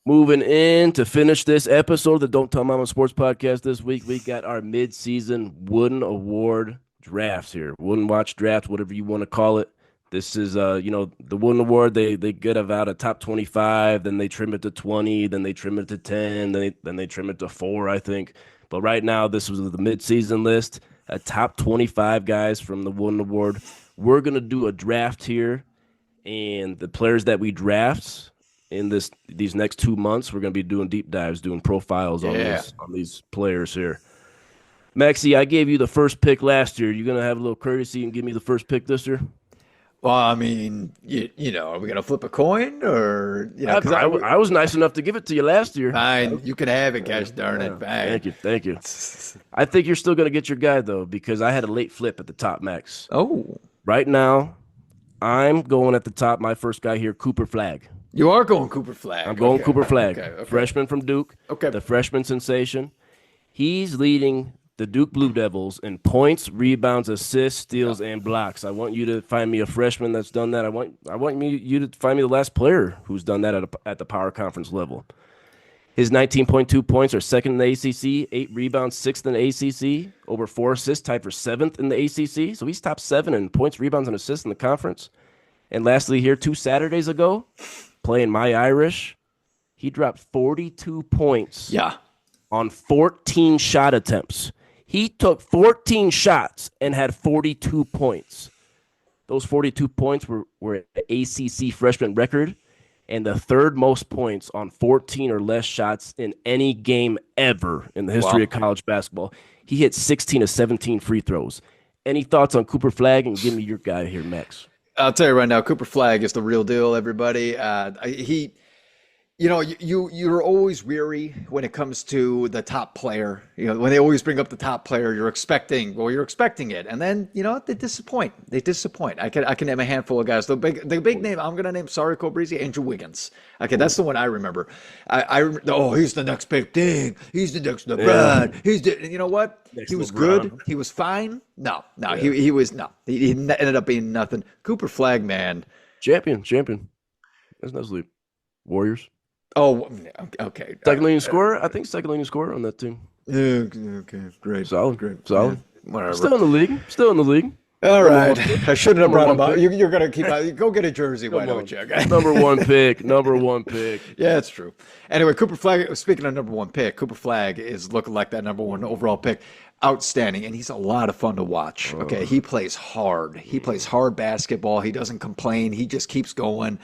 Moving in to finish this episode of the Don't Tell Mama Sports Podcast this week, we got our mid-season Wooden Award drafts here. Wooden Watch draft, whatever you want to call it. This is, the Wooden Award. They get about a top 25, then they trim it to 20, then they trim it to 10, then they trim it to 4, I think. But right now, this was the mid-season list. A top 25 guys from the Wooden Award. We're gonna do a draft here, and the players that we draft in these next 2 months, we're going to be doing deep dives, doing profiles on Yeah. these players here. Maxie, I gave you the first pick last year. You going to have a little courtesy and give me the first pick this year? Well, I mean, are we gonna flip a coin or because I was nice enough to give it to you last year. fine, you can have it, gosh darn it, Thank fine. you, thank you. I think you're still going to get your guy though, because I had a late flip at the top, Max. Oh, Right now, I'm going at the top. My first guy here, Cooper Flag. you are going Cooper Flag. I'm going Okay, Cooper Flag, okay. freshman from Duke, Okay. the freshman sensation. He's leading the Duke Blue Devils in points, rebounds, assists, steals, and blocks. I want you to find me a freshman that's done that. I want you to find me the last player who's done that at the power conference level. His 19.2 points are second in the ACC, 8 rebounds, sixth in the ACC, over 4 assists, tied for seventh in the ACC. So he's top 7 in points, rebounds, and assists in the conference. And lastly, here 2 Saturdays ago, playing my Irish, he dropped 42 points Yeah. on 14 shot attempts. He took 14 shots and had 42 points. Those 42 points were an ACC freshman record and the third most points on 14 or less shots in any game ever in the history Wow. of college basketball. He hit 16 of 17 free throws. Any thoughts on Cooper Flag? And give me your guy here, Max. I'll tell you right now, Cooper Flag is the real deal, everybody. You're always weary when it comes to the top player. When they always bring up the top player, you're expecting it, and then they disappoint. They disappoint. I can name a handful of guys. The big name I'm gonna name. Sorry, Cobrizi, Andrew Wiggins. Okay, that's the one I remember. He's the next big thing. He's the next LeBron. He's the you know what? Next He was LeBron. good. He was fine. No, Yeah. he was no. He ended up being nothing. Cooper Flag, man. Champion. That's no sleep. Warriors. Oh, okay. Second leading scorer. I think second leading scorer on that team. Okay, great, Solid. great, Solid. yeah, whatever. Still in the league. Still in the league. All Number right, one pick. I shouldn't have Number brought him one up. pick. You're gonna keep. Go get a jersey. Why Come on. don't you? Okay? Number one pick. Number one pick. Yeah, it's true. Anyway, Cooper Flag. Speaking of number one pick, Cooper Flag is looking like that number one overall pick. Outstanding, and he's a lot of fun to watch. Okay, he plays hard. He plays hard basketball. He doesn't complain. He just keeps going.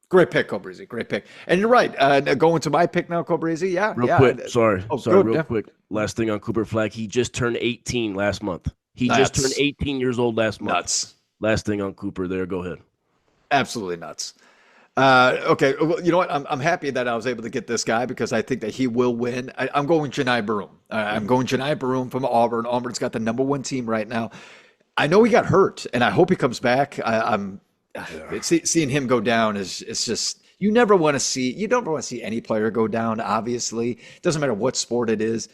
Great pick, Cobrizi. Great pick. And you're right. Going to my pick now, Cobrizi. Yeah, Real yeah. quick. Sorry. Good, Real yeah. quick. Last thing on Cooper Flag. He just turned 18 last month. He just turned Nuts. 18 years old last month. Nuts. Last thing on Cooper there. Go ahead. Absolutely nuts. Okay, well, you know what? I'm happy that I was able to get this guy because I think that he will win. I'm going Janai Baroum. I'm going Janai Baroum from Auburn. Auburn's got the number one team right now. I know he got hurt, and I hope he comes back. Seeing him go down is just you never want to see. You don't want to see any player go down. Obviously, doesn't matter what sport it is.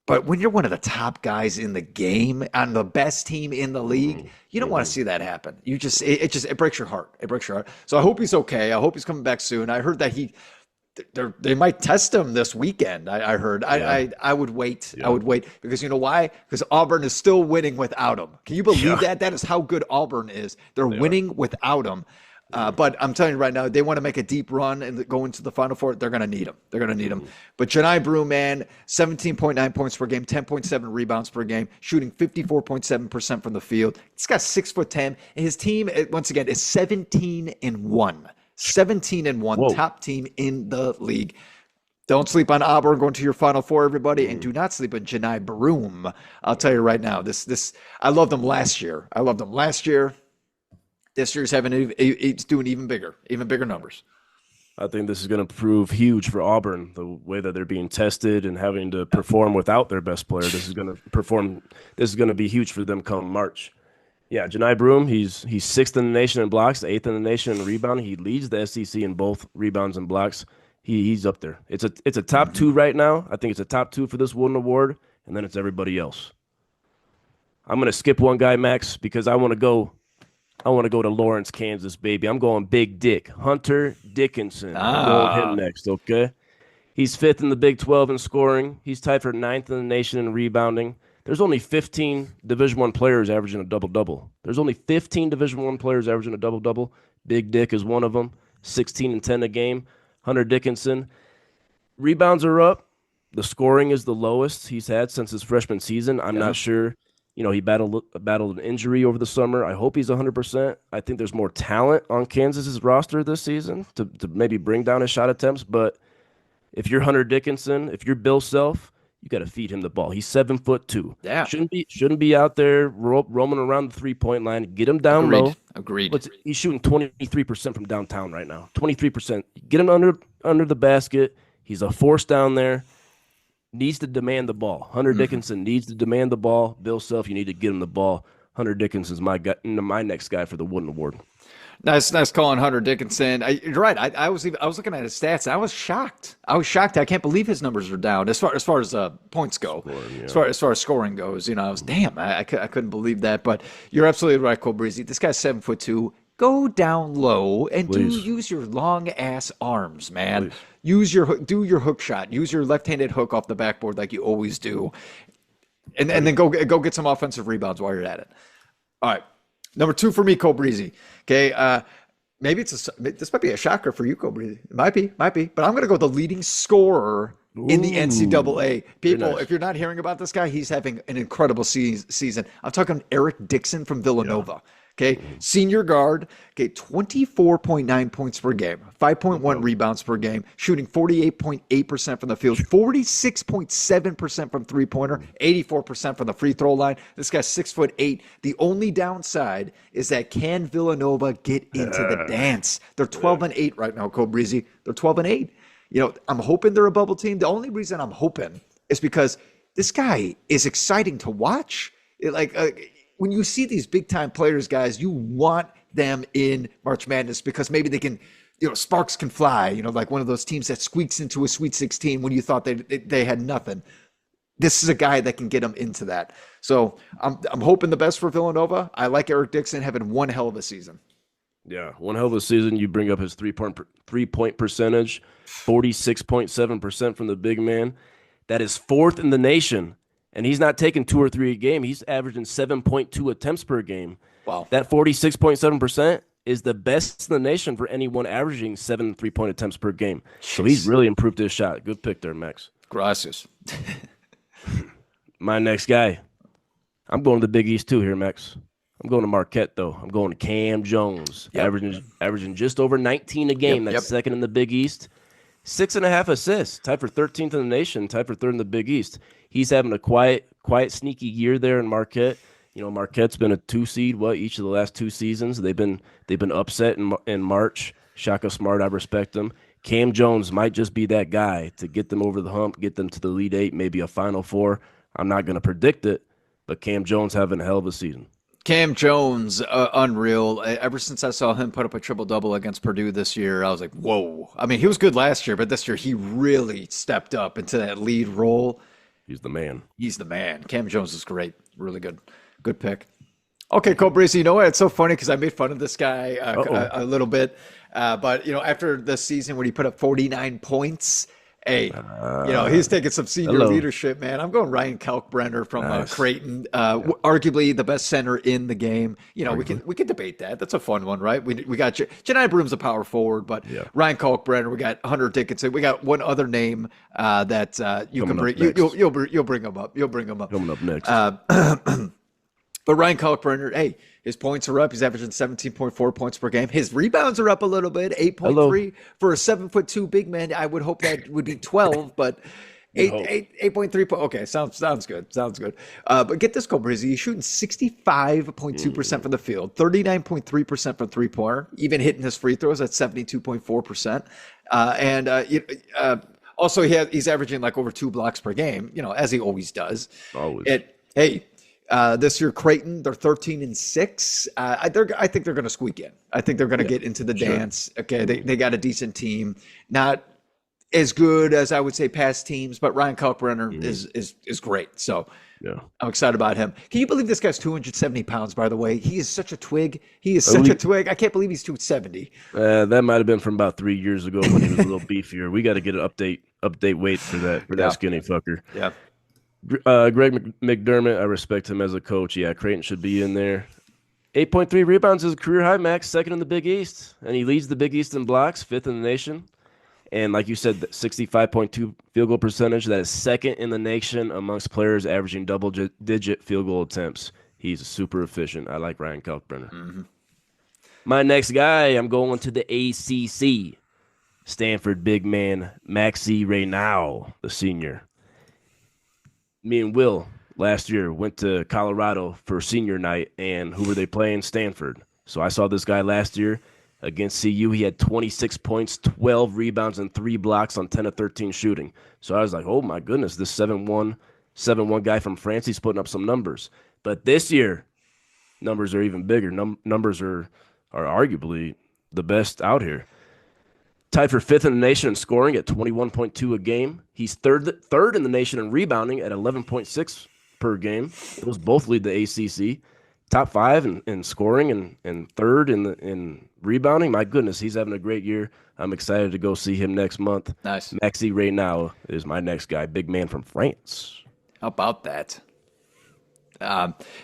But when you're one of the top guys in the game on the best team in the league, you don't want to see that happen. It breaks your heart. It breaks your heart. So I hope he's okay. I hope he's coming back soon. I heard that they might test him this weekend. I heard. Yeah. I would wait. Yeah. I would wait because you know why? Because Auburn is still winning without him. Can you believe Yeah. that? That is how good Auburn is. They're They are. winning without him. But I'm telling you right now, they want to make a deep run and go into the Final Four. They're going to need him. They're going to need him. But Janai Brew, man, 17.9 points per game, 10.7 rebounds per game, shooting 54.7% from the field. He's got 6'10", and his team, once again, is 17-1. 17-1, Whoa. top team in the league. Don't sleep on Auburn going to your Final Four, everybody, and do not sleep on Janai Broom. I'll tell you right now, I loved them last year. This year's it's doing even bigger numbers. I think this is going to prove huge for Auburn, the way that they're being tested and having to perform without their best player. This is going to be huge for them come March. Yeah, Janai Broom, he's sixth in the nation in blocks, eighth in the nation in rebounding. He leads the SEC in both rebounds and blocks. He's up there. It's a top two right now. I think it's a top two for this Wooden Award, and then it's everybody else. I'm going to skip one guy, Max, because I want to go I want to go to Lawrence, Kansas, baby. I'm going Big Dick. Hunter Dickinson. I'm going him Ah, next, okay? He's fifth in the Big 12 in scoring. He's tied for ninth in the nation in rebounding. There's only 15 Division One players averaging a double-double. There's only 15 Division One players averaging a double-double. Big Dick is one of them. 16 and 10 a game. Hunter Dickinson. Rebounds are up. The scoring is the lowest he's had since his freshman season. I'm yeah. not sure. He battled an injury over the summer. I hope he's 100%. I think there's more talent on Kansas's roster this season to maybe bring down his shot attempts. But if you're Hunter Dickinson, if you're Bill Self, you got to feed him the ball. He's 7'2". Yeah. Shouldn't be out there roaming around the 3-point line. Get him down Agreed. low. Agreed. He's shooting 23% from downtown right now. 23%. Get him under the basket. He's a force down there. Needs to demand the ball. Hunter Dickinson needs to demand the ball. Bill Self, you need to get him the ball. Hunter Dickinson's my next guy for the Wooden Award. Nice calling Hunter Dickinson. You're right. I was looking at his stats. And I was shocked. I can't believe his numbers are down as far as points go. Scoring, yeah. As far as scoring goes, I was I couldn't believe that. But you're absolutely right, Cole Breezy. This guy's 7'2". Go down low and use your long ass arms, man. Please. Do your hook shot. Use your left-handed hook off the backboard like you always do, and then go get some offensive rebounds while you're at it. All right, number 2 for me, Cole Breezy. Okay, maybe this might be a shocker for you, Cole Breezy. It might be, but I'm gonna go the leading scorer in the NCAA. People, nice. if you're not hearing about this guy, he's having an incredible season. I'm talking Eric Dixon from Villanova. Yeah. Okay, senior guard, 24.9 points per game, 5.1 rebounds per game, shooting 48.8% from the field, 46.7% from three-pointer, 84% from the free throw line. This guy's 6'8". The only downside is that can Villanova get into the dance? They're 12-8 right now, Cole Breezy. They're 12-8. I'm hoping they're a bubble team. The only reason I'm hoping is because this guy is exciting to watch. When you see these big time players, guys, you want them in March Madness because maybe they can, sparks can fly, like one of those teams that squeaks into a Sweet 16 when you thought they had nothing. This is a guy that can get them into that. So I'm hoping the best for Villanova. I like Eric Dixon having one hell of a season. Yeah, one hell of a season. You bring up his three-point percentage, 46.7% from the big man. That is 4th in the nation. And he's not taking 2 or 3 a game. He's averaging 7.2 attempts per game. Wow. That 46.7% is the best in the nation for anyone averaging 7 3-point attempts per game. So he's really improved his shot. Good pick there, Max. Gracias. My next guy. I'm going to the Big East too here, Max. I'm going to Marquette, though. I'm going to Cam Jones, averaging just over 19 a game. That's second in the Big East. 6.5 assists, tied for 13th in the nation, tied for 3rd in the Big East. He's having a quiet, sneaky year there in Marquette. Marquette's been a 2 seed. Each of the last 2 seasons they've been upset in March. Shaka Smart, I respect him. Cam Jones might just be that guy to get them over the hump, get them to the Elite 8, maybe a Final Four. I'm not going to predict it, but Cam Jones having a hell of a season. Cam Jones, unreal. Ever since I saw him put up a triple-double against Purdue this year, I was like, whoa. I mean, he was good last year, but this year he really stepped up into that lead role. He's the man. He's the man. Cam Jones is great. Really good. Good pick. Okay, Cole Breezy, you know what? It's so funny because I made fun of this guy a little bit. But, after this season when he put up 49 points, hey, he's taking some senior leadership, man. I'm going Ryan Kalkbrenner from Creighton, arguably the best center in the game. We can debate that. That's a fun one, right? We got Janai Broom's a power forward, but Ryan Kalkbrenner, we got Hunter Dickinson. We got one other name that you can bring. You'll bring him up. You'll bring him up. Coming up next. But Ryan Kalkbrenner, hey, his points are up. He's averaging 17.4 points per game. His rebounds are up a little bit, 8.3 for a 7'2" big man. I would hope that would be 12, but 8.3. Okay, sounds good. Sounds good. But get this, Cole Breezy. He's shooting 65.2% from the field, 39.3% from three-pointer, even hitting his free throws at 72.4%. Also, he's averaging like over 2 blocks per game, as he always does. Always. This year, Creighton, they're 13-6. I think they're going to squeak in. I think they're going to get into the dance. Okay, they got a decent team. Not as good as I would say past teams, but Ryan Kalkbrenner Mhm. is great. So Yeah. I'm excited about him. Can you believe this guy's 270 pounds, by the way? He is such a twig. He is Uh, such a We twig. I can't believe he's 270. that might have been from about 3 years ago when he was a little beefier. We got to get an update weight for that Yeah. skinny fucker. Yeah. Greg McDermott, I respect him as a coach. Yeah, Creighton should be in there. 8.3 rebounds is a career high, Max, second in the Big East, and he leads the Big East in blocks, fifth in the nation. And like you said, 65.2 field goal percentage. That is second in the nation amongst players averaging double-digit field goal attempts. He's super efficient. I like Ryan Kalkbrenner. Mm-hmm. My next guy, I'm going to the ACC. Stanford big man Maxi Reynal, the senior. Me and Will last year went to Colorado for senior night, and who were they playing? Stanford. So I saw this guy last year against CU. He had 26 points, 12 rebounds, and 3 blocks on 10 of 13 shooting. So I was like, oh my goodness, this 7'1" guy from France, he's putting up some numbers. But this year, numbers are even bigger. Numbers are arguably the best out here. Tied for fifth in the nation in scoring at 21.2 a game. He's third in the nation in rebounding at 11.6 per game. Those both lead the ACC. Top 5 in scoring and third in rebounding. My goodness, he's having a great year. I'm excited to go see him next month. Nice. Maxi Reynal is my next guy. Big man from France. How about that?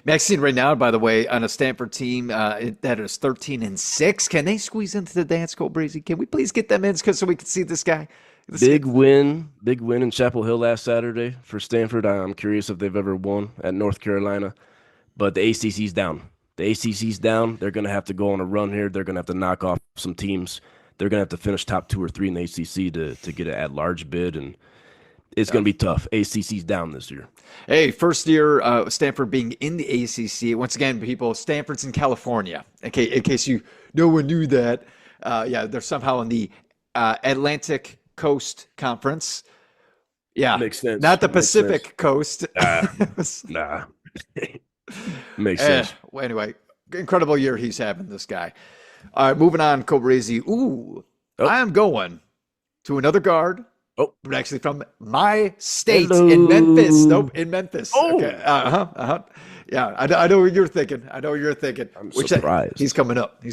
Maxine right now, by the way, on a Stanford team that is 13-6. Can they squeeze into the dance, Cole Breezy? Can we please get them in so we can see this guy? Big win in Chapel Hill last Saturday for Stanford. I'm curious if they've ever won at North Carolina, but the ACC's down. The ACC's down. They're going to have to go on a run here. They're going to have to knock off some teams. They're going to have to finish top 2 or 3 in the ACC to get an at-large bid, and it's going to be tough. ACC's down this year. Hey, first year Stanford being in the ACC. Once again, people, Stanford's in California. Okay, in case no one knew that. Yeah, they're somehow in the Atlantic Coast Conference. Yeah, Makes sense. not the Pacific Coast. Nah. Makes sense. Well, anyway, incredible year he's having, this guy. All right, moving on, Cobrazy. Ooh, I am going to another guard. Oh, but actually from my state Hello. in Memphis. Nope, in Memphis. Oh. Okay. Yeah, I know what you're thinking. I'm surprised. He's coming up.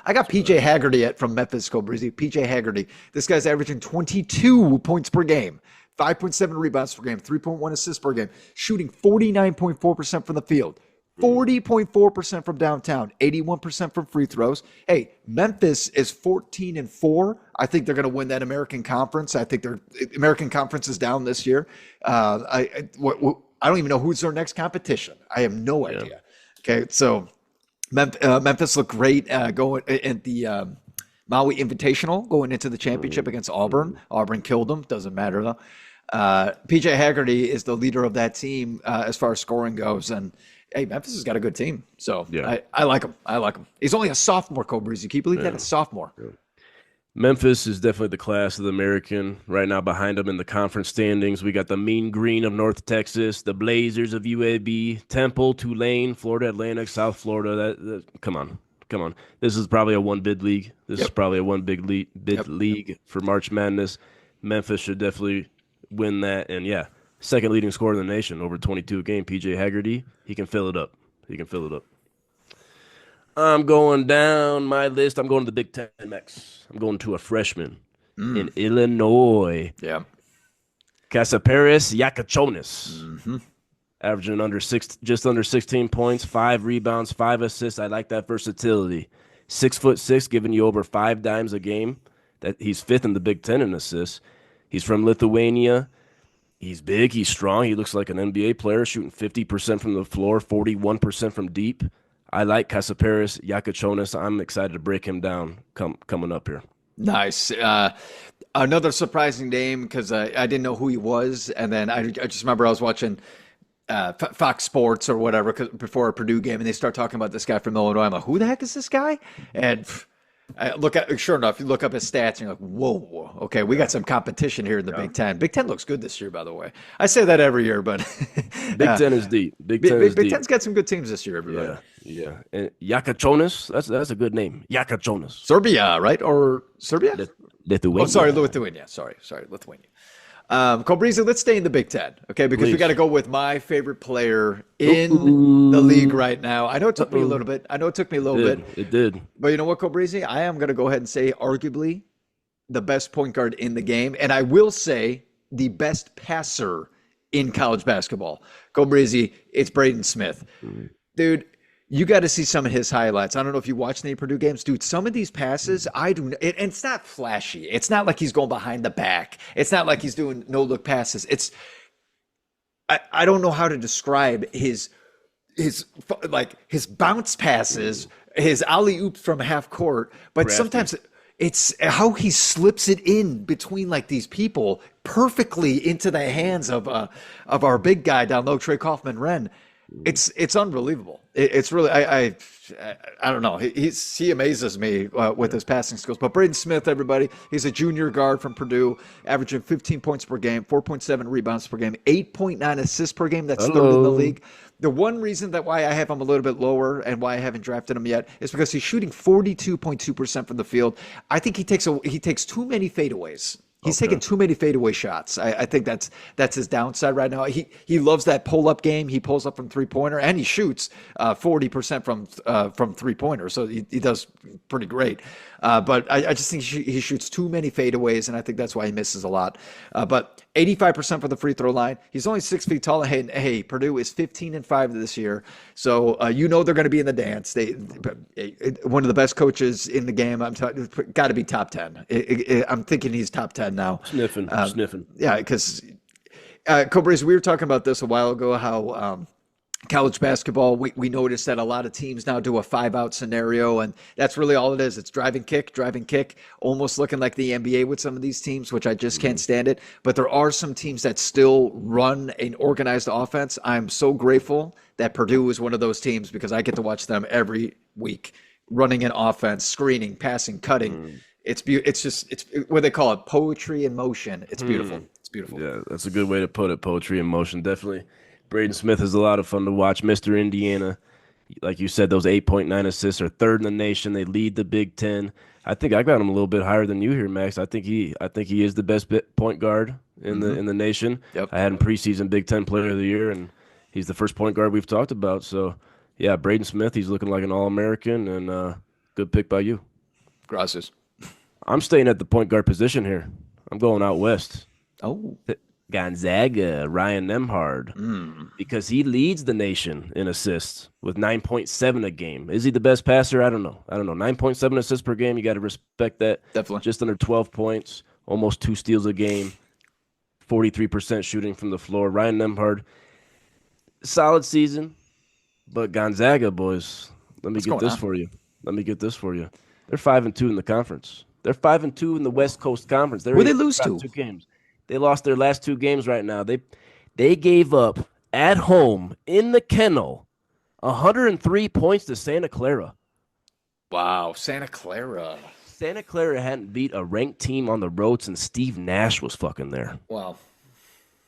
I got PJ Haggerty from Memphis, Cobrazy. PJ Haggerty. This guy's averaging 22 points per game, 5.7 rebounds per game, 3.1 assists per game, shooting 49.4% from the field. 40.4% from downtown, 81% from free throws. Hey, Memphis is 14-4. I think they're going to win that American Conference. I think their American Conference is down this year. I don't even know who's their next competition. I have no idea. Okay, so Memphis looked great going at the Maui Invitational, going into the championship against Auburn. Auburn killed them. Doesn't matter though. PJ Haggerty is the leader of that team as far as scoring goes, and hey, Memphis has got a good team. So yeah. I like him. He's only a sophomore, Cobrazy. Can you believe that? A sophomore. Yeah. Memphis is definitely the class of the American. Right now behind them in the conference standings, we got the Mean Green of North Texas, the Blazers of UAB, Temple, Tulane, Florida Atlantic, South Florida. Come on. This is probably a one-bid league. This is probably a one-big bid league for March Madness. Memphis should definitely win that. And, yeah, second leading scorer in the nation, over 22 a game, PJ Haggerty. He can fill it up. I'm going down my list. I'm going to the Big Ten Max. I'm going to a freshman in Illinois. Yeah. Casaparis Yakachonis. Averaging just under 16 points, 5 rebounds, 5 assists. I like that versatility. 6'6", giving you over 5 dimes a game. That he's 5th in the Big Ten in assists. He's from Lithuania. He's big. He's strong. He looks like an NBA player, shooting 50% from the floor, 41% from deep. I like Casaparis Yakachonis. I'm excited to break him down coming up here. Nice. Another surprising name because I didn't know who he was, and then I just remember I was watching Fox Sports or whatever before a Purdue game, and they start talking about this guy from Illinois. I'm like, who the heck is this guy? And sure enough, you look up his stats and you're like, whoa, okay, we got some competition here in the Big Ten. Big Ten looks good this year, by the way. I say that every year, but Big Ten is deep. Big Ten's got some good teams this year, everybody. Yeah. And Yakachonis, that's a good name. Yakachonis. Serbia, right? Or Serbia? Oh, sorry, Lithuania. Lithuania. Sorry, Lithuania. Cole Breezy, let's stay in the Big Ten, okay? Because we got to Please. go with my favorite player in the league Ooh. right now. I know it took me a little Uh-oh. bit. I know it took me a It little did. bit. It did. But you know what, Cole Breezy? I am going to go ahead and say arguably the best point guard in the game. And I will say the best passer in college basketball. Cole Breezy, it's Braden Smith. Mm. Dude, you got to see some of his highlights. I don't know if you watch any Purdue games, dude. Some of these passes, and it's not flashy. It's not like he's going behind the back. It's not like he's doing no look passes. I don't know how to describe his bounce passes, his alley oops from half court, but Crafty. sometimes it's how he slips it in between like these people perfectly into the hands of our big guy down low, Trey Kaufman-Renn. It's unbelievable. It's really I don't know. He amazes me with his passing skills. But Braden Smith, everybody, he's a junior guard from Purdue, averaging 15 points per game, 4.7 rebounds per game, 8.9 assists per game. That's third in the Hello. league. The one reason that why I have him a little bit lower and why I haven't drafted him yet is because he's shooting 42.2% from the field. I think he takes too many fadeaways. He's Okay. taking too many fadeaway shots. I think that's his downside right now. He loves that pull up game. He pulls up from 3-pointer and he shoots 40% from 3-pointer. So he does pretty great. But I just think he shoots too many fadeaways, and I think that's why he misses a lot. But 85% from the free throw line. He's only 6 feet tall. Hey, Purdue is 15-5 this year, so they're going to be in the dance. One of the best coaches in the game. Got to be top 10. I'm thinking he's top 10 now. Sniffing. Yeah, because Cobras, we were talking about this a while ago. How college basketball, we noticed that a lot of teams now do a 5-out scenario, and that's really all it is. It's drive and kick, almost looking like the NBA with some of these teams, which I just can't stand it. But there are some teams that still run an organized offense. I'm so grateful that Purdue is one of those teams because I get to watch them every week running an offense, screening, passing, cutting. It's what they call it, poetry in motion. It's beautiful. It's beautiful. Yeah, that's a good way to put it. Poetry in motion. Definitely. Braden Smith is a lot of fun to watch. Mr. Indiana, like you said, those 8.9 assists are third in the nation. They lead the Big Ten. I think I got him a little bit higher than you here, Max. I think he is the best point guard in the nation. Yep. I had him preseason Big Ten Player of the Year, and he's the first point guard we've talked about. So, yeah, Braden Smith, he's looking like an All-American, and good pick by you. Gracias. I'm staying at the point guard position here. I'm going out west. Oh. Gonzaga, Ryan Nembhard, because he leads the nation in assists with 9.7 a game. Is he the best passer? I don't know. 9.7 assists per game. You got to respect that. Definitely. Just under 12 points, almost 2 steals a game, 43% shooting from the floor. Ryan Nembhard, solid season, but Gonzaga, boys, let me get this for you. They're 5-2 in the conference. They're 5-2 in the West Coast Conference. Where they lose to? 2 games. They lost their last 2 games right now. They gave up at home in the kennel 103 points to Santa Clara. Wow, Santa Clara. Santa Clara hadn't beat a ranked team on the road since Steve Nash was fucking there. Wow.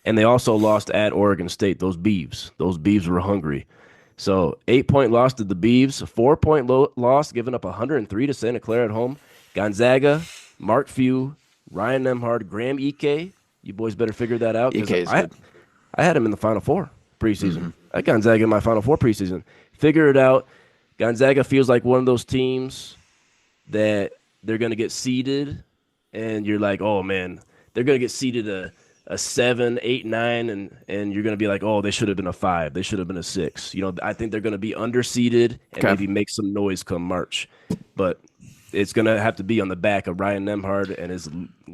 And they also lost at Oregon State. Those Beavs were hungry. So 8-point loss to the Beavs, a 4-point loss, giving up 103 to Santa Clara at home. Gonzaga, Mark Few, Ryan Nembhard, Graham Ike. You boys better figure that out. I had him in the Final Four preseason. I got Gonzaga in my Final Four preseason. Figure it out. Gonzaga feels like one of those teams that they're going to get seeded, and you're like, oh, man, they're going to get seeded a 7, 8, 9, and you're going to be like, oh, they should have been a 5. They should have been a 6. I think they're going to be underseeded and maybe make some noise come March. But it's going to have to be on the back of Ryan Nembhard and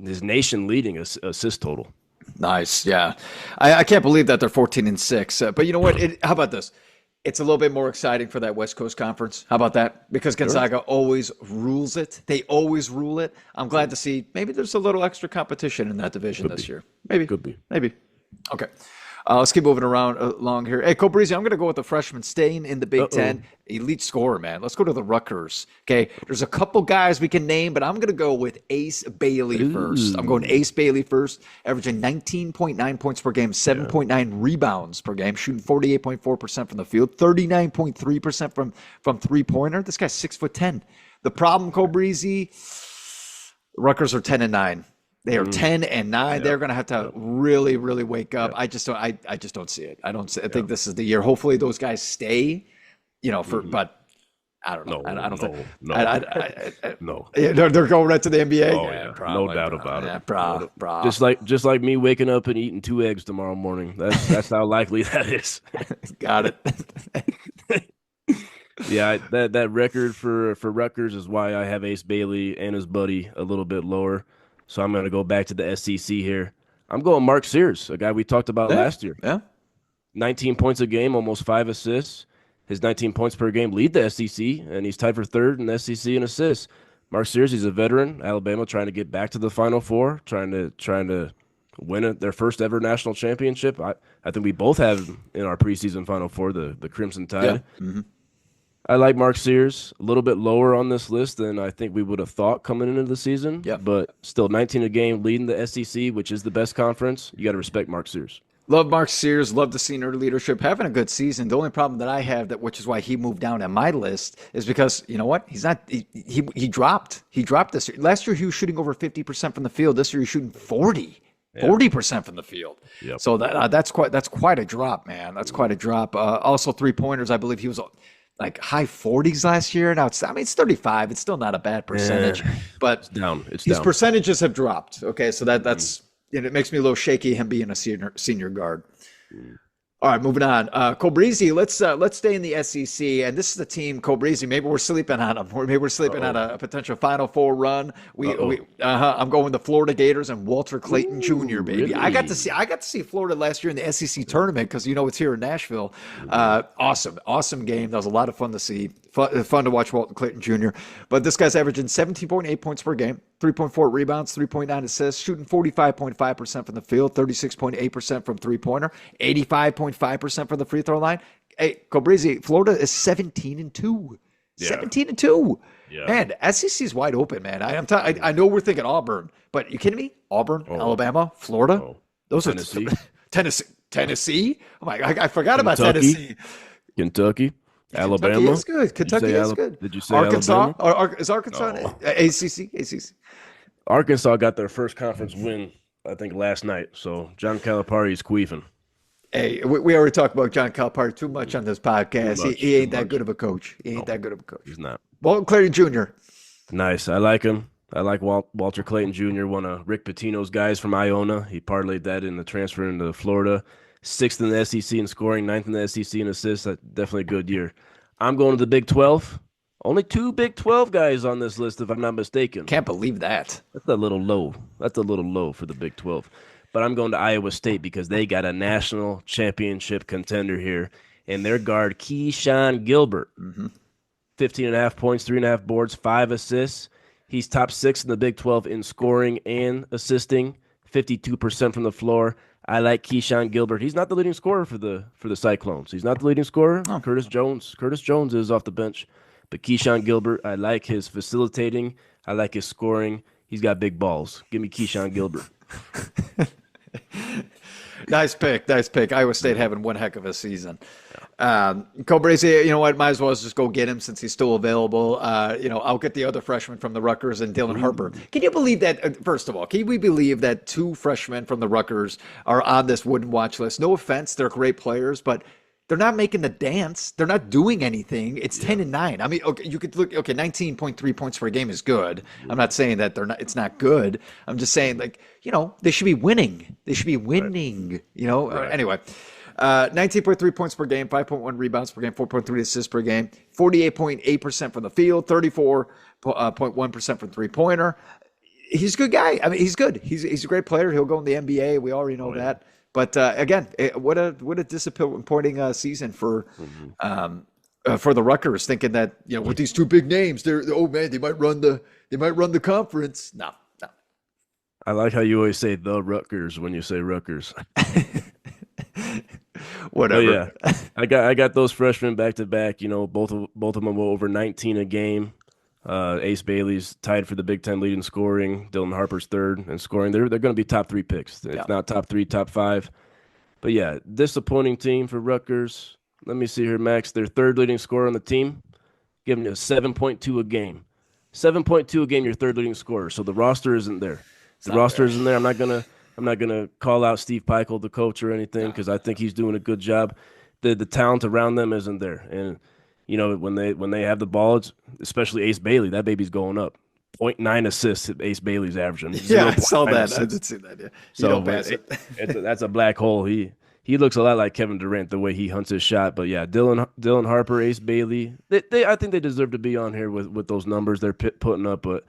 his nation-leading assist total. Nice, yeah. I can't believe that they're 14-6. But you know what? How about this? It's a little bit more exciting for that West Coast Conference. How about that? Because Gonzaga always rules it. They always rule it. I'm glad to see maybe there's a little extra competition in that division this year. Maybe. Could be. Maybe. Okay. Let's keep moving along here. Hey, Cobrizi, I'm going to go with the freshman staying in the Big Ten. Elite scorer, man. Let's go to the Rutgers. Okay, there's a couple guys we can name, but I'm going to go with Ace Bailey first. I'm going Ace Bailey first, averaging 19.9 points per game, 7.9 rebounds per game, shooting 48.4% from the field, 39.3% from 3-pointer. This guy's 6'10". The problem, Cobrizi, Rutgers are 10-9. They are Mm, 10-9. yep, They're going to have to yep, really, really wake up. yep, I just don't see it. I think yep. this is the year. Hopefully those guys stay, Mhm. but I don't know. I No, don't think no, I, no, I, I, I, no. yeah, they're going right to the NBA. Oh Yeah, yeah, no probably, doubt bro. about it. Yeah, No, bro. just like me waking up and eating 2 eggs tomorrow morning. That's how likely that is. Got it. Yeah, that record for Rutgers is why I have Ace Bailey and his buddy a little bit lower. So I'm going to go back to the SEC here. I'm going Mark Sears, a guy we talked about Yeah, last year. yeah. 19 points a game, almost 5 assists. His 19 points per game lead the SEC, and he's tied for third in the SEC in assists. Mark Sears, he's a veteran. Alabama trying to get back to the Final Four, trying to win their first ever national championship. I think we both have in our preseason Final Four the Crimson Yeah. Tide. Hmm. I like Mark Sears a little bit lower on this list than I think we would have thought coming into the season, Yep. but still 19 a game, leading the SEC, which is the best conference. You got to respect Mark Sears. Love Mark Sears. Love the senior leadership. Having a good season. The only problem that I have, that which is why he moved down on my list, is because you know what? He's not. He dropped. He dropped this year. Last year he was shooting over 50% from the field. This year he's shooting 40. Yeah. 40% from the field. Yep. So that's quite a drop, man. That's quite a drop. Also 3-pointers. I believe he was like high 40s last year. Now it's 35. It's still not a bad percentage, but Down. It's his down. percentages have dropped. Okay, so that's and it makes me a little shaky him being a senior guard. All right, moving on. Cobrizi, let's stay in the SEC, and this is the team Cobrizi. Maybe we're sleeping on them, or maybe we're sleeping on a potential Final Four run. I'm going with the Florida Gators and Walter Clayton Jr. Baby. Really? I got to see Florida last year in the SEC tournament because it's here in Nashville. Awesome game. That was a lot of fun to see. Fun to watch Walter Clayton Jr. But this guy's averaging 17.8 points per game, 3.4 rebounds, 3.9 assists, shooting 45.5% from the field, 36.8% from three-pointer, 85.5% from the free throw line. Hey, Cobrizi, Florida is 17-2. Yeah. 17-2. Yeah. Man, SEC is wide open, man. I know we're thinking Auburn, but you kidding me? Auburn, Alabama, Florida? Oh. Those Tennessee. are Tennessee? Oh my, I forgot about Kentucky. Tennessee. Kentucky. Alabama. Kentucky is good. Kentucky is good. Did you say Arkansas? Alabama? Is Arkansas No. ACC? ACC. Arkansas got their first conference win, I think, last night. So John Calipari's queefing. Hey, we already talked about John Calipari too much on this podcast. He ain't Too that much. good of a coach. He ain't that good of a coach. He's not. Walton Clayton Jr. Nice. I like him. I like Walter Clayton Jr., one of Rick Pitino's guys from Iona. He parlayed that in the transfer into Florida. Sixth in the SEC in scoring, ninth in the SEC in assists. That's definitely a good year. I'm going to the Big 12. Only two Big 12 guys on this list, if I'm not mistaken. Can't believe that. That's a little low. That's a little low for the Big 12. But I'm going to Iowa State because they got a national championship contender here. And their guard, Keyshawn Gilbert, 15 and a half points, 3.5 boards, 5 assists. He's top 6 in the Big 12 in scoring and assisting, 52% from the floor. I like Keyshawn Gilbert. He's not the leading scorer for the Cyclones. He's not the leading scorer. Oh. Curtis Jones is off the bench. But Keyshawn Gilbert, I like his facilitating. I like his scoring. He's got big balls. Give me Keyshawn Gilbert. Nice pick. Iowa State having one heck of a season. Cobrazy, you know what? Might as well just go get him since he's still available. I'll get the other freshman from the Rutgers and Dylan Harper. Can you believe that? First of all, can we believe that 2 freshmen from the Rutgers are on this wooden watch list? No offense, they're great players, but they're not making the dance. They're not doing anything. It's 10-9. I mean, okay, you could look. Okay, 19.3 points per game is good. I'm not saying that they're not. It's not good. I'm just saying, they should be winning. They should be winning. Right. Anyway. 19.3 points per game, 5.1 rebounds per game, 4.3 assists per game, 48.8% from the field, 34.1% from three-pointer. He's a good guy. I mean, he's good. He's a great player. He'll go in the NBA. We already know that. But again, what a disappointing season for the Rutgers, thinking that with these 2 big names, they might run the conference. No. I like how you always say the Rutgers when you say Rutgers. Whatever. Yeah, I got those freshmen back to back. Both of them were over 19 a game. Ace Bailey's tied for the Big Ten lead in scoring. Dylan Harper's third in scoring. They're going to be top 3 picks. If not top 3, top 5. But yeah, disappointing team for Rutgers. Let me see here, Max. Their third leading scorer on the team, giving you a 7.2 a game. 7.2 a game, your third leading scorer. So the roster isn't there. It's The not roster there. isn't there. I'm not gonna call out Steve Peichel, the coach, or anything, No. because I think he's doing a good job. The talent around them isn't there, and when they have the ball, especially Ace Bailey, that baby's going up. Point 0.9 assists. Ace Bailey's averaging Yeah, zero I point saw 0.9 that. I assists. did see that. Yeah, you So don't pass it. that's a black hole. He looks a lot like Kevin Durant the way he hunts his shot. But yeah, Dylan Harper, Ace Bailey, I think they deserve to be on here with those numbers they're putting up. But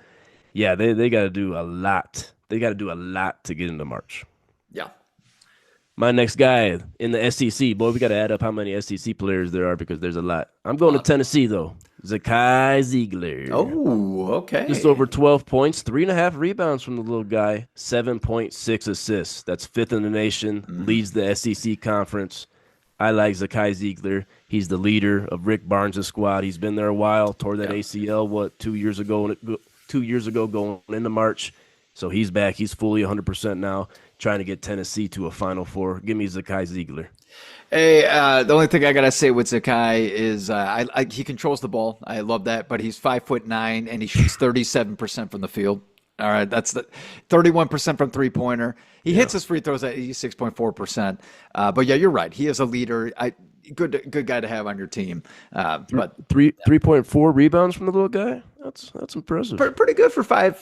yeah, they got to do a lot. They got to do a lot to get into March. Yeah. My next guy in the SEC, boy, we got to add up how many SEC players there are because there's a lot. I'm going to Lot. Tennessee though. Zakai Ziegler. Oh, Just okay. over 12 points, 3.5 rebounds from the little guy, 7.6 assists. That's fifth in the nation, Hmm. leads the SEC conference. I like Zakai Ziegler. He's the leader of Rick Barnes' squad. He's been there a while, tore that Yeah. ACL, 2 years ago, 2 years ago going into March. So he's back. He's fully 100% now, trying to get Tennessee to a Final Four. Give me Zakai Ziegler. Hey, the only thing I gotta say with Zakai is he controls the ball. I love that, but he's 5'9" and he shoots 37% from the field. All right, that's the 31% from three pointer. He Yeah. hits his free throws at 86.4%. But yeah, you're right. He is a leader. Good guy to have on your team. Three, But 3.4 rebounds from the little guy. That's impressive. pretty good for five.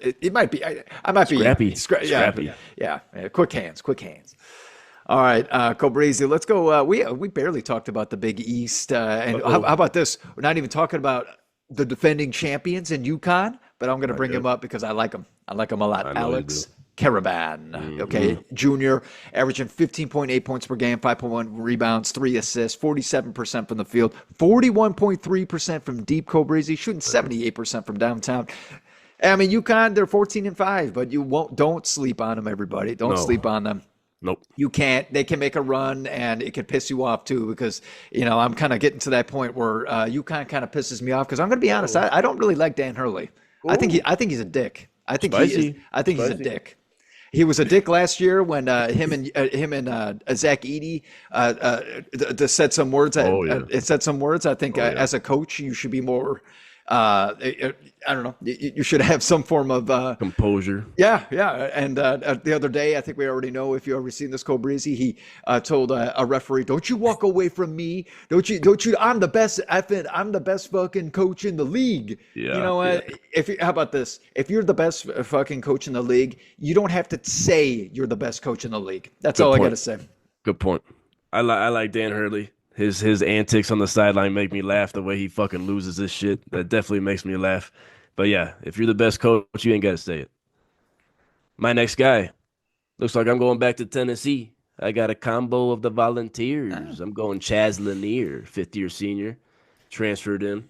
It might be. I might be. Scrappy. Yeah, Scrappy. yeah. Quick hands. Quick hands. All right, Cobrazy, let's go. We barely talked about the Big East, and how Uh-oh. about this? We're not even talking about the defending champions in UConn, but I'm going to Not bring yet. him up because I like him. I like him a lot. I know you do. Alex Caravan, okay, junior, averaging 15.8 points per game, 5.1 rebounds, 3 assists, 47% from the field, 41.3% from deep. Cobrazy shooting 78% from downtown. I mean, UConn, they're 14-5, but don't sleep on them, everybody. Don't No. sleep on them. Nope. You can't. They can make a run, and it can piss you off too. Because I'm kind of getting to that point where UConn kind of pisses me off. Because I'm going to be honest, I don't really like Dan Hurley. Oh, I think he's a dick. I think he is. spicy. I think he's a Spicy. dick. He was a dick last year when him and Zach Edey said some words. Oh, yeah. It said some words. I think Oh, yeah. as a coach, you should be more. I don't know. You should have some form of Composure. yeah, yeah. And the other day, I think we already know if you ever seen this, Cole Breezy, he told a referee, "Don't you walk away from me? Don't you? I'm the best fucking coach in the league." You Yeah. know Yeah. what? How about this? If you're the best fucking coach in the league, you don't have to say you're the best coach in the league. That's Good all I got point. to say. Good point. I like Dan Hurley. His antics on the sideline make me laugh the way he fucking loses his shit. That definitely makes me laugh. But yeah, if you're the best coach, you ain't got to say it. My next guy looks like I'm going back to Tennessee. I got a combo of the Volunteers. I'm going Chaz Lanier, fifth year senior, transferred in.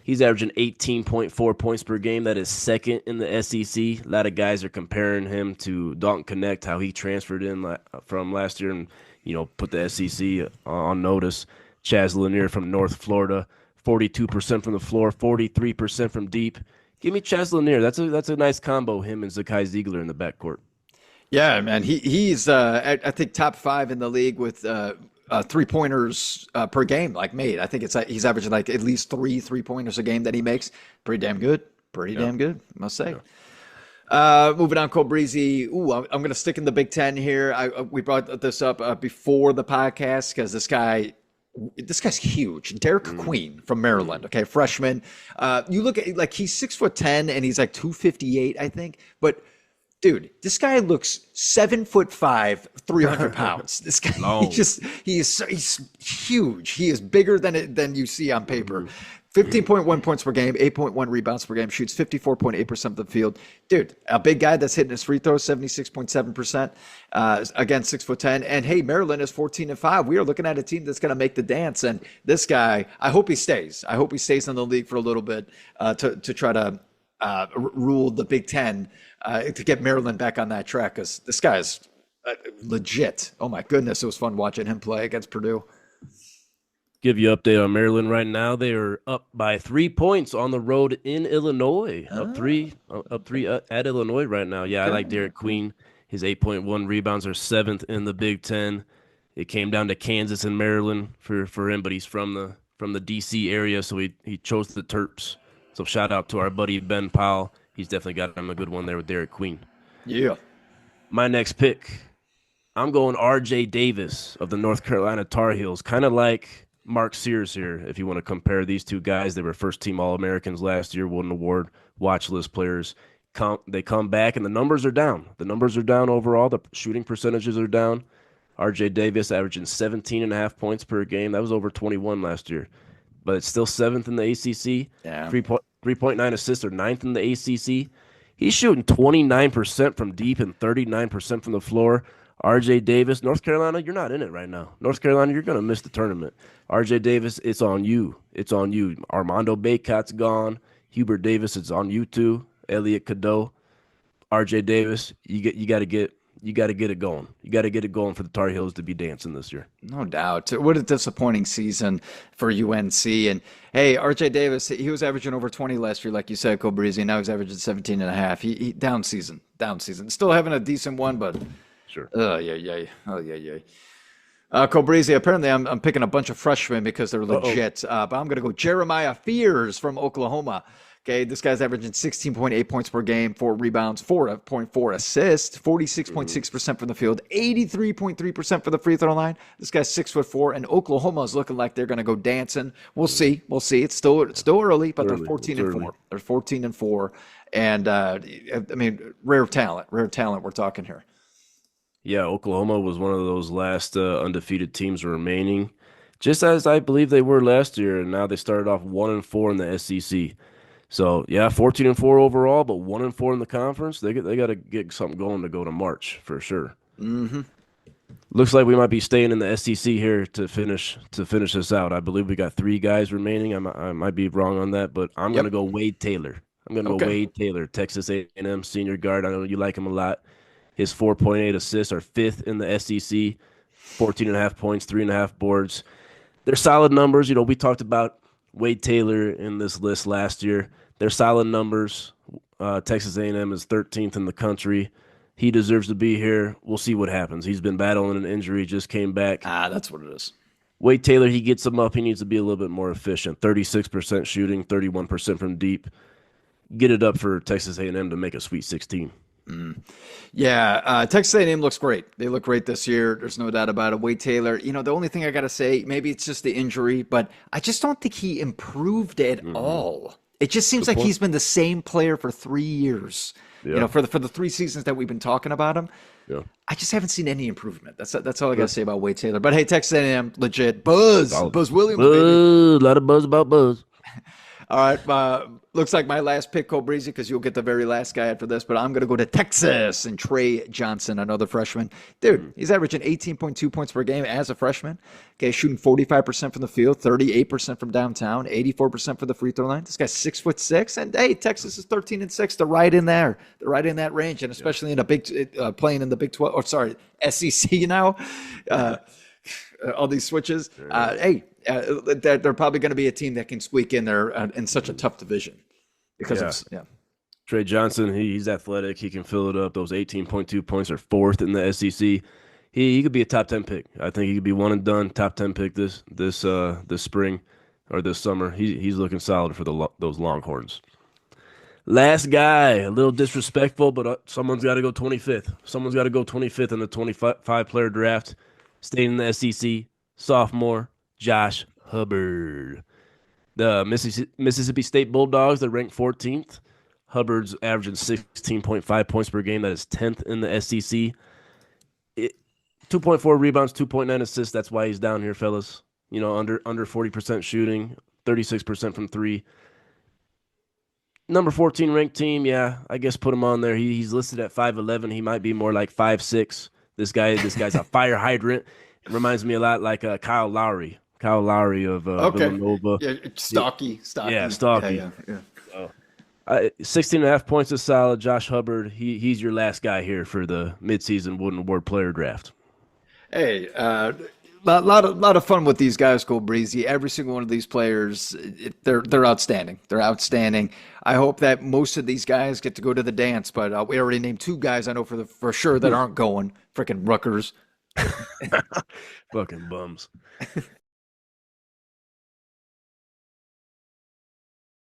He's averaging 18.4 points per game. That is second in the SEC. A lot of guys are comparing him to Dalton Connect, how he transferred in from last year and put the SEC on notice. Chaz Lanier from North Florida, 42% from the floor, 43% from deep. Give me Chaz Lanier. That's a nice combo. Him and Zakai Ziegler in the backcourt. Yeah, man. He's I think top five in the league with 3 pointers per game, like made. I think he's averaging like at least 3 3 pointers a game that he makes. Pretty damn good. Pretty Yeah. damn good, I must say. Yeah. Moving on, Cole Breezy. Ooh, I'm going to stick in the Big Ten here. We brought this up before the podcast because this guy's huge. Derek Queen from Maryland. Okay, freshman. You look at like he's 6'10" and he's like 258, I think. But dude, this guy looks 7'5", 300 pounds. This guy, Long. he's huge. He is bigger than you see on paper. Mhm. 15.1 points per game, 8.1 rebounds per game, shoots 54.8% of the field. Dude, a big guy that's hitting his free throws 76.7%. Again, 6'10". And hey, Maryland is 14-5. We are looking at a team that's going to make the dance. And this guy, I hope he stays. I hope he stays in the league for a little bit to try to rule the Big Ten to get Maryland back on that track because this guy is legit. Oh my goodness, it was fun watching him play against Purdue. Give you an update on Maryland right now. They are up by 3 points on the road in Illinois. Up three at Illinois right now. Yeah, I like Okay. Derek Queen. His 8.1 rebounds are seventh in the Big Ten. It came down to Kansas and Maryland for him, but he's from the DC area, so he chose the Terps. So shout out to our buddy Ben Powell. He's definitely got him a good one there with Derek Queen. Yeah. My next pick, I'm going R.J. Davis of the North Carolina Tar Heels, kind of like Mark Sears here. If you want to compare these two guys, they were first team All Americans last year, won an award, watch list players. They come back and the numbers are down. The numbers are down overall. The shooting percentages are down. R.J. Davis averaging 17 and a half points per game. That was over 21 last year, but it's still seventh in the ACC. Yeah. 3.9 assists or ninth in the ACC. He's shooting 29% from deep and 39% from the floor. RJ Davis, North Carolina, you're not in it right now. North Carolina, you're going to miss the tournament. RJ Davis, it's on you. It's on you. Armando Bacot's gone. Hubert Davis, it's on you too. Elliot Cadeau, RJ Davis, you got to get it going. You got to get it going for the Tar Heels to be dancing this year. No doubt. What a disappointing season for UNC. And hey, RJ Davis, he was averaging over 20 last year, like you said, Cobrizi. Now he's averaging 17 and a half. He down season. Still having a decent one, but sure. Yeah. Cobrizi, apparently I'm picking a bunch of freshmen because they're legit. But I'm going to go Jeremiah Fears from Oklahoma. Okay, this guy's averaging 16.8 points per game, 4 rebounds, 4.4 assists, 46.6% from the field, 83.3% for the free throw line. This guy's 6'4", and Oklahoma is looking like they're going to go dancing. We'll see. It's still early, but they're 14-4. They're 14-4, and I mean, rare talent. We're talking here. Yeah, Oklahoma was one of those last undefeated teams remaining, just as I believe they were last year, and now they started off 1-4 in the SEC. So yeah, 14-4 overall, but 1-4 in the conference. They got to get something going to go to March for sure. Mm-hmm. Looks like we might be staying in the SEC here to finish this out. I believe we got 3 guys remaining. I might be wrong on that, but I'm gonna go Wade Taylor. Go Wade Taylor, Texas A&M senior guard. I know you like him a lot. His 4.8 assists are 5th in the SEC. 14.5 points, 3.5 boards. They're solid numbers. You know, we talked about Wade Taylor in this list last year. They're solid numbers. Texas A&M is 13th in the country. He deserves to be here. We'll see what happens. He's been battling an injury, just came back. That's what it is. Wade Taylor, he gets him up. He needs to be a little bit more efficient. 36% shooting, 31% from deep. Get it up for Texas A&M to make a Sweet 16. Yeah, Texas A&M looks great. They look great this year. There's no doubt about it. Wade Taylor, the only thing I got to say, maybe it's just the injury, but I just don't think he improved at all. It just seems like he's been the same player for 3 years. Yeah. For the 3 seasons that we've been talking about him. Yeah. I just haven't seen any improvement. That's all I got to say about Wade Taylor. But hey, Texas A&M, legit. Buzz Williams, baby. A lot of buzz about Buzz. All right, looks like my last pick, Cobrizi, because you'll get the very last guy after this, but I'm going to go to Texas and Trey Johnson, another freshman. Dude, he's averaging 18.2 points per game as a freshman. Okay, shooting 45% from the field, 38% from downtown, 84% for the free throw line. This guy's 6'6", and hey, Texas is 13-6. They're right in there. They're right in that range, and especially in a big playing in the Big 12, or sorry, SEC now. All these switches. Hey, they're probably going to be a team that can squeak in there in such a tough division because Trey Johnson, he's athletic. He can fill it up. Those 18.2 points are 4th in the SEC. He could be a top 10 pick. I think he could be one and done top 10 pick this spring or this summer. He's looking solid for those Longhorns. Last guy, a little disrespectful, but someone's got to go 25th. Someone's got to go 25th in the 25-player draft. Staying in the SEC, sophomore Josh Hubbard. The Mississippi State Bulldogs, they're ranked 14th. Hubbard's averaging 16.5 points per game. That is 10th in the SEC. 2.4 rebounds, 2.9 assists. That's why he's down here, fellas. Under 40% shooting, 36% from 3. Number 14 ranked team, yeah, I guess put him on there. He's listed at 5'11". He might be more like 5'6". This guy's a fire hydrant. It reminds me a lot like Kyle Lowry. Kyle Lowry of Villanova. Yeah, stocky. Yeah, stocky. Yeah. 16.5 points is solid. Josh Hubbard, he's your last guy here for the midseason Wooden Award player draft. Hey, lot of fun with these guys, Cobrizi. Every single one of these players, they're outstanding. They're outstanding. I hope that most of these guys get to go to the dance, but we already named 2 guys I know for sure that aren't going. Freaking Rutgers. Fucking bums.